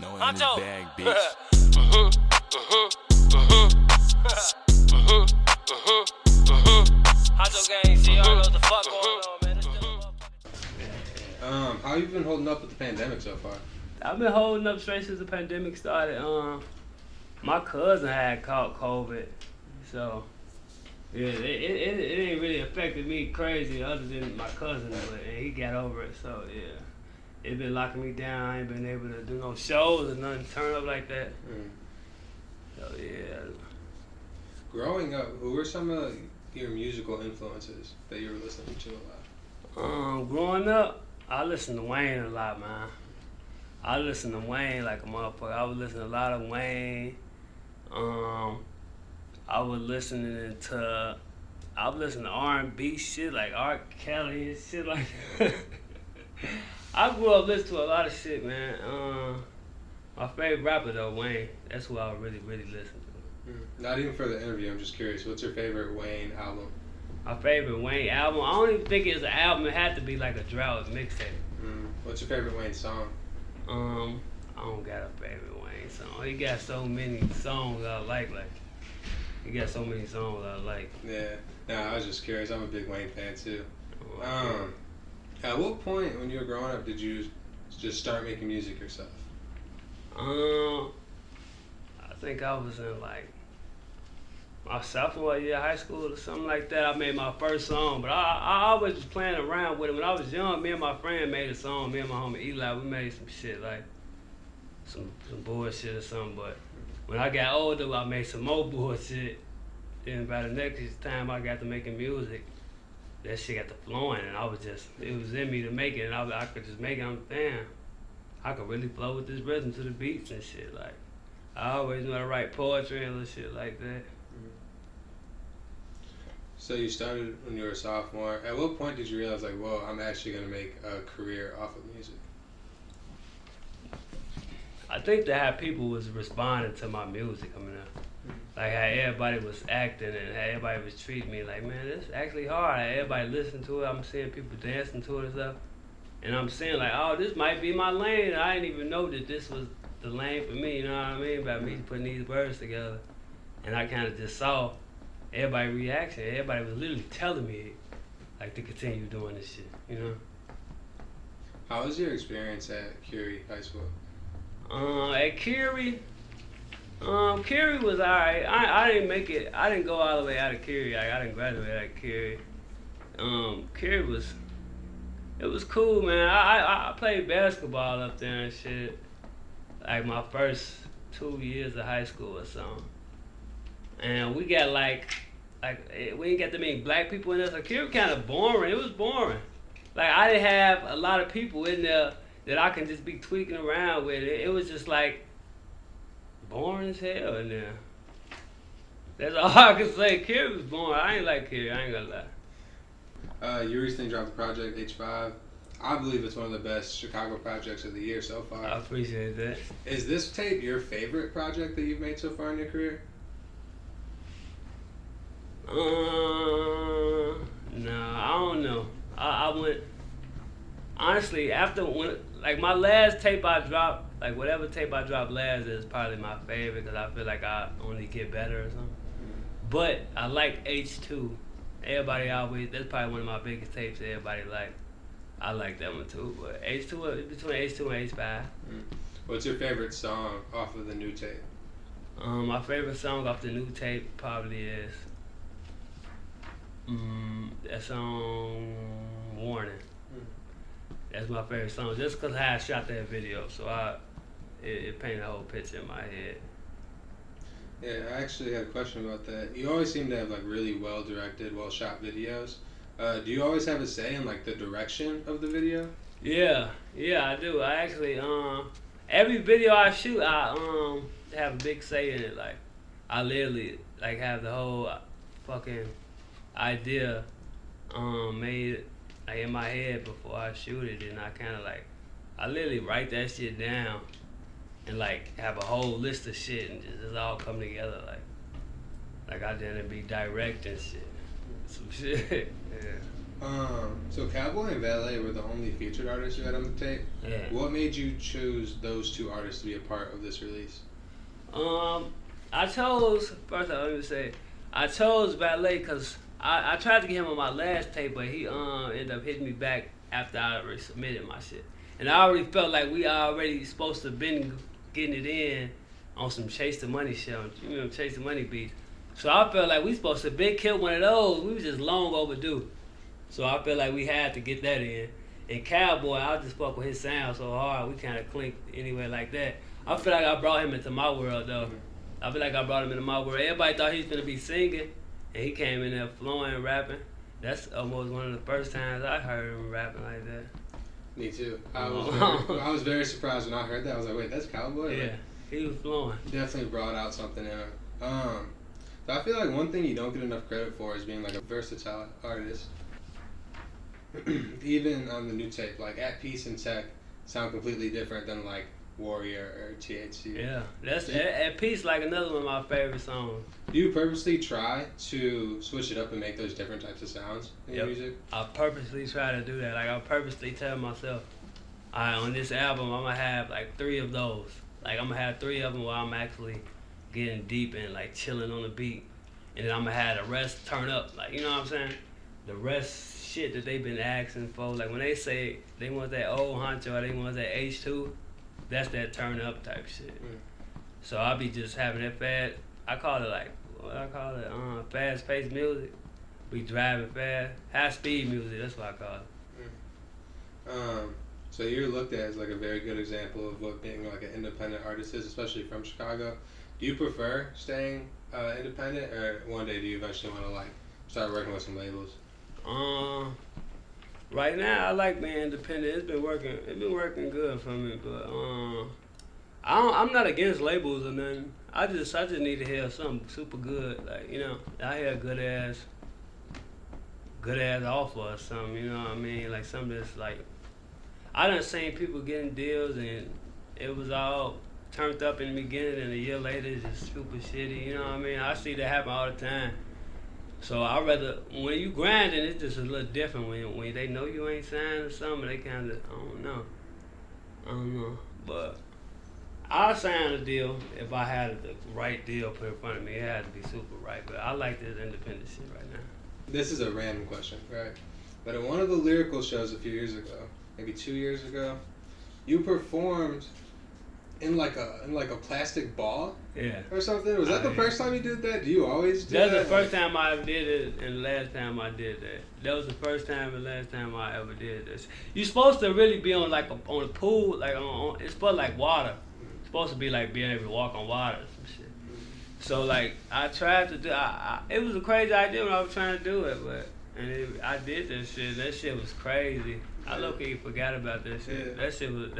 No in this Honcho. bag, bitch. Honcho gang, see, y'all know what the fuck going on, man. This How you been holding up with the pandemic so far? I've been holding up straight since the pandemic started. My cousin had caught COVID, so yeah, it ain't really affected me crazy other than my cousin, but and he got over it. So yeah, it been locking me down. I ain't been able to do no shows or nothing turn up like that. So yeah. Growing up, who were some of your musical influences that you were listening to a lot? Growing up, I listened to Wayne a lot, man. I listened to Wayne like a motherfucker. I was listening to a lot of Wayne. I was listening to R&B shit like R. Kelly and shit like that. I grew up listening to a lot of shit, man. My favorite rapper though, Wayne. That's who I really listen to. Not even for the interview, I'm just curious. What's your favorite Wayne album? My favorite Wayne album, I don't even think it's an album. It had to be like a drought mixtape. What's your favorite Wayne song? I don't got a favorite Wayne song. He got so many songs I like. He got so many songs I like. Yeah. No, I was just curious. I'm a big Wayne fan too. Oh, At what point when you were growing up did you just start making music yourself? I think I was in like my sophomore year of high school or something like that. I made my first song, but I always was playing around with it. When I was young, me and my friend made a song. Me and my homie Eli, we made some shit like some bullshit or something. But when I got older, I made some more bullshit. Then by the next time I got to making music, that shit got to flowing, and it was in me to make it, and I could just make it. I'm damn, I could really flow with this rhythm to the beats and shit. Like I always knew how to write poetry and little shit like that. So you started when you were a sophomore. At what point did you realize, like, whoa, I'm actually going to make a career off of music? I think that how people was responding to my music coming up. Like how everybody was acting and how everybody was treating me like, man, this is actually hard. How everybody listening to it. I'm seeing people dancing to it and stuff. And I'm saying like, oh, this might be my lane. I didn't even know that this was the lane for me, you know what I mean? About me putting these words together. And I kind of just saw everybody's reaction. Everybody was literally telling me like to continue doing this shit, you know? How was your experience at Curie High School? At Curie, Curie was alright. I didn't make it. I didn't go all the way out of Curie. Like, I didn't graduate at Curie. Curie was cool, man. I played basketball up there and shit. Like my first 2 years of high school or something. And we got like we ain't got that many black people in there. So Curie kind of boring. It was boring. Like I didn't have a lot of people in there that I can just be tweaking around with. It was just like boring as hell in there. That's all I can say. Curie was boring. I ain't like Curie. I ain't gonna lie. You recently dropped the project H5. I believe it's one of the best Chicago projects of the year so far. I appreciate that. Is this tape your favorite project that you've made so far in your career? No, I don't know. I went honestly after like my last tape I dropped, like whatever tape I dropped last is probably my favorite because I feel like I only get better or something. But I like H2. Everybody always, that's probably one of my biggest tapes everybody like. I like that one too, but H2, between H2 and H5. What's your favorite song off of the new tape? My favorite song off the new tape probably is that song Warning. That's my favorite song, just because how I shot that video, so it painted a whole picture in my head. Yeah, I actually had a question about that. You always seem to have like really well directed, well shot videos. Do you always have a say in like the direction of the video? Yeah, I do. I actually every video I shoot, I have a big say in it. Like I literally like have the whole fucking idea made like in my head before I shoot it, and I kind of like I literally write that shit down and like have a whole list of shit and just all come together like I didn't be direct and shit. Some shit. Yeah. So Calboy and Valee were the only featured artists you had on the tape. Yeah. What made you choose those two artists to be a part of this release? I chose, first of all, let me say, I chose Valee because I tried to get him on my last tape, but he ended up hitting me back after I already submitted my shit. And I already felt like we already supposed to been getting it in on some Chase the Money shit, you know, Chase the Money beats. So I felt like we supposed to been kill one of those. We was just long overdue. So I felt like we had to get that in. And Calboy, I just fuck with his sound so hard. We kind of clinked anyway like that. I feel like I brought him into my world though. I feel like I brought him into my world. Everybody thought he was gonna be singing, and he came in there flowing and rapping. That's almost one of the first times I heard him rapping like that. Me too. I was very surprised when I heard that. I was like, wait, that's Calboy? Yeah, he was flowing. Definitely brought out something in him. So I feel like one thing you don't get enough credit for is being like a versatile artist. Even on the new tape, like At Peace and Tech sound completely different than like Warrior or THC. Yeah, that's At Peace, like another one of my favorite songs. Do you purposely try to switch it up and make those different types of sounds in your music? I purposely try to do that. Like I purposely tell myself, on this album I'm gonna have like 3 of those. Like I'm gonna have 3 of them where I'm actually getting deep and like chilling on the beat, and then I'm gonna have the rest turn up. Like, you know what I'm saying? The rest shit that they've been asking for. Like when they say they want that old Honcho or they want that H2, that's that turn up type shit. So I'll be just having that fast. I call it like fast paced music. We driving fast, high speed music. That's what I call it. So you're looked at as like a very good example of what being like an independent artist is, especially from Chicago. Do you prefer staying independent, or one day do you eventually want to like start working with some labels? Right now I like being independent. It's been working good for me, but I'm not against labels or nothing. I just need to hear something super good, like, you know, I hear good ass offer or something, you know what I mean? Like something that's like, I done seen people getting deals and it was all turned up in the beginning and a year later it's just super shitty, you know what I mean? I see that happen all the time. So I rather, when you grinding, it's just a little different when they know you ain't signed or something, they kind of, I don't know. But I'll sign a deal if I had the right deal put in front of me. It had to be super right, but I like this independent shit right now. This is a random question, right? But at one of the lyrical shows a few years ago, maybe 2 years ago, you performed in like a plastic ball, or something. Was that the first time you did that? Do you always do that? That's the first time I ever did it, and the last time I did that. That was the first time and last time I ever did this. You're supposed to really be on like on a pool, like on it's supposed like water. It's supposed to be like being able to walk on water or some shit. So like I tried to do, it was a crazy idea when I was trying to do it, I did that shit. That shit was crazy. I low-key forgot about that shit. Yeah. That shit was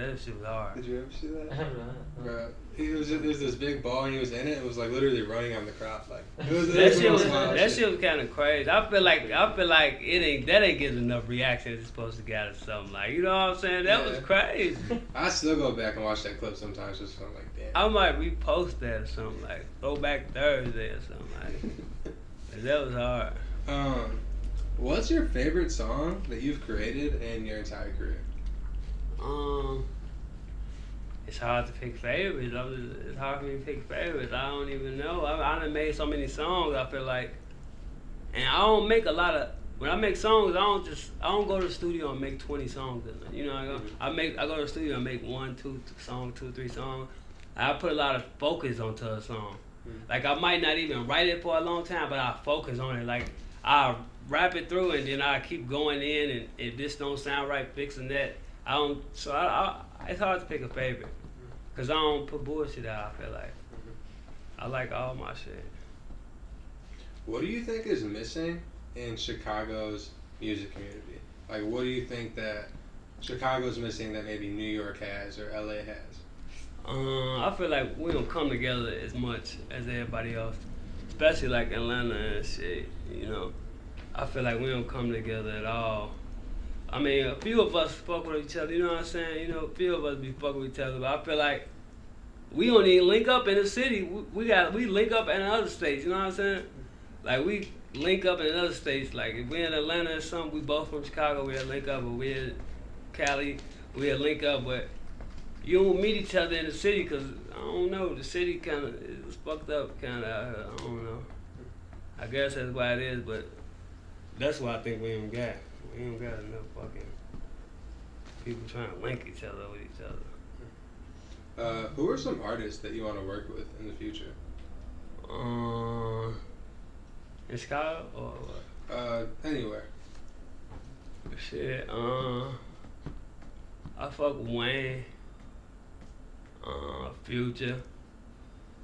hard. Did you ever see that? Bro, it was this big ball and he was in it. It was like literally running on the crop. Like that shit was kind of crazy. I feel like that ain't getting enough reaction as it's supposed to get or something. Like, you know what I'm saying? That was crazy. I still go back and watch that clip sometimes just so I'm like, damn. I might repost that or something, like Throwback Thursday or something like. That was hard. What's your favorite song that you've created in your entire career? It's hard to pick favorites. It's hard for me to pick favorites. I don't even know. I done made so many songs, I feel like. And I don't make a lot of, when I make songs, I don't go to the studio and make 20 songs. You know, I go to the studio and make 1, 2 songs, 2, 3 songs. I put a lot of focus onto a song. Like I might not even write it for a long time, but I focus on it. Like I rap it through and then I keep going in, and if this don't sound right, fixing that. It's hard to pick a favorite because I don't put bullshit out. I feel like I like all my shit. What do you think is missing in Chicago's music community? Like, what do you think that Chicago's missing that maybe New York has or LA has? I feel like we don't come together as much as everybody else, especially like Atlanta and shit, you know. I feel like we don't come together at all. I mean, a few of us fuck with each other, you know what I'm saying? You know, a few of us be fucking with each other, but I feel like we don't even link up in the city. We link up in other states, you know what I'm saying? Like link up in other states. Like if we're in Atlanta or something, we both from Chicago, we'll link up. Or we're in Cali, we'll link up. But you don't meet each other in the city because, I don't know, the city kind of is fucked up kind of. I don't know. I guess that's why it is, but that's why I think we don't got. We don't got enough fucking people trying to link each other with each other. Who are some artists that you want to work with in the future? In Chicago or what? Anywhere. Shit, I fuck with Wayne, Future.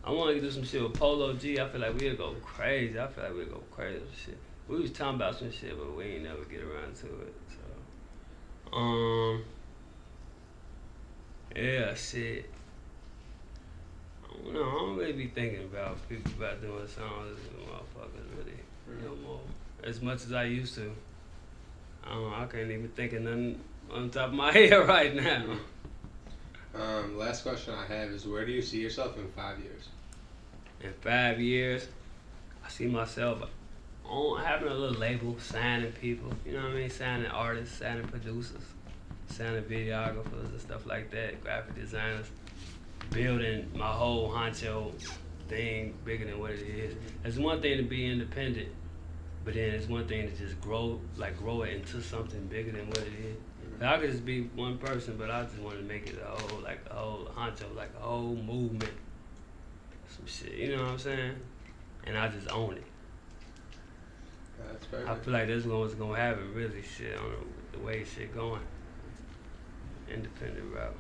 I want to do some shit with Polo G. I feel like we'll go crazy. With shit. We was talking about some shit, but we ain't never get around to it. So, yeah, shit. I don't know. I don't really be thinking about people about doing songs with motherfuckers really no more. As much as I used to. I don't know. I can't even think of nothing on top of my head right now. Last question I have is, where do you see yourself in 5 years? In 5 years, I see myself having a little label, signing people, you know what I mean? Signing artists, signing producers, signing videographers and stuff like that, graphic designers, building my whole honcho thing bigger than what it is. It's one thing to be independent, but then it's one thing to just grow it into something bigger than what it is. I could just be one person, but I just want to make it a whole honcho, like a whole movement, some shit, you know what I'm saying? And I just own it. That's perfect. I feel like that's what's gonna happen, really, shit, on the way shit going. Independent route.